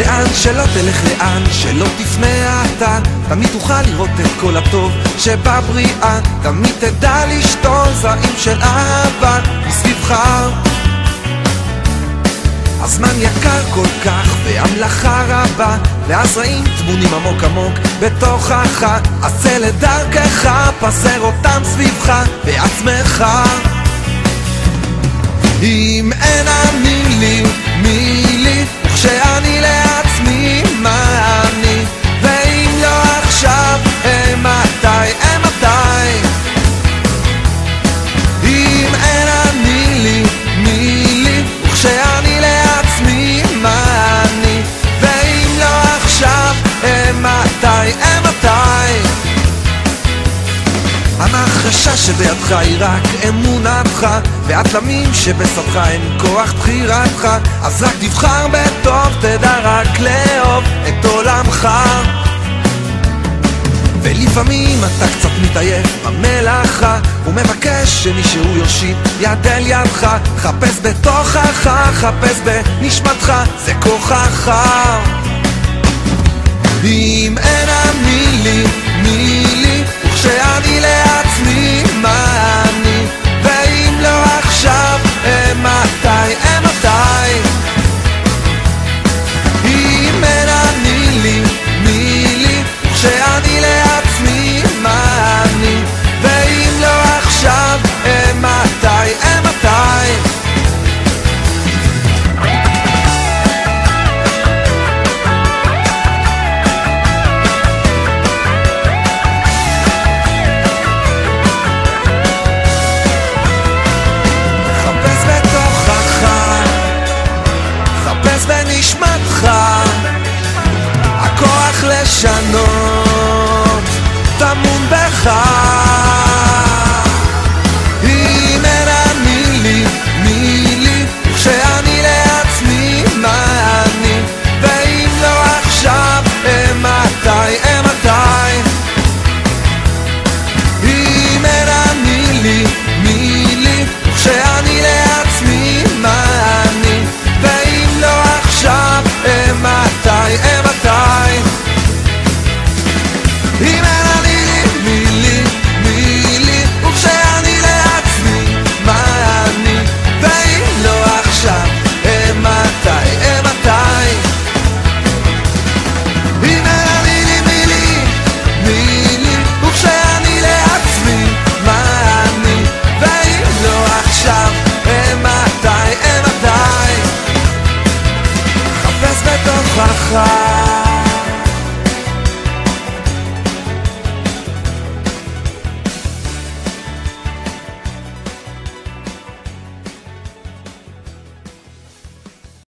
לאן שלא תלך, לאן שלא תפנה אתה, תמיד תוכל לראות את כל הטוב שבבריאה, תמיד תדע לשתול זרעים של אהבה מסביבך. הזמן יקר כל כך והמלאכה רבה, והזרעים טמונים עמוק עמוק בתוכך, עשה לדרכך, פזר אותם סביבך בעצמך. אם אין אני לי, מי לי? וכשאני לעצמי, מה אני? ואם לא עכשיו, מתי? אם אין אני לי, מי לי? וכשאני לעצמי, מה אני? ואם לא עכשיו, מתי? המחרשה שבידך היא רק אמונתך, והתלמים שבשדך הם כוח בחירתך, אז רק תבחר בטוב, תדע רק לאהוב את עולמך. ולפעמים אתה קצת מתעייף במלאכה ומבקש שמישהו יושיט יד אל ידך, חפש בתוכך, חפש בנשמתך, זה כוחך. אם אין אני לי, מי לי? וכשאני לעצמי, מה אני? ואם לא עכשיו, מתי? אם אין אני לי, מי לי? וכשאני לעצמי, מה אני? ואם לא עכשיו, מתי? בנשמתך הכוח לשנות טמון בך.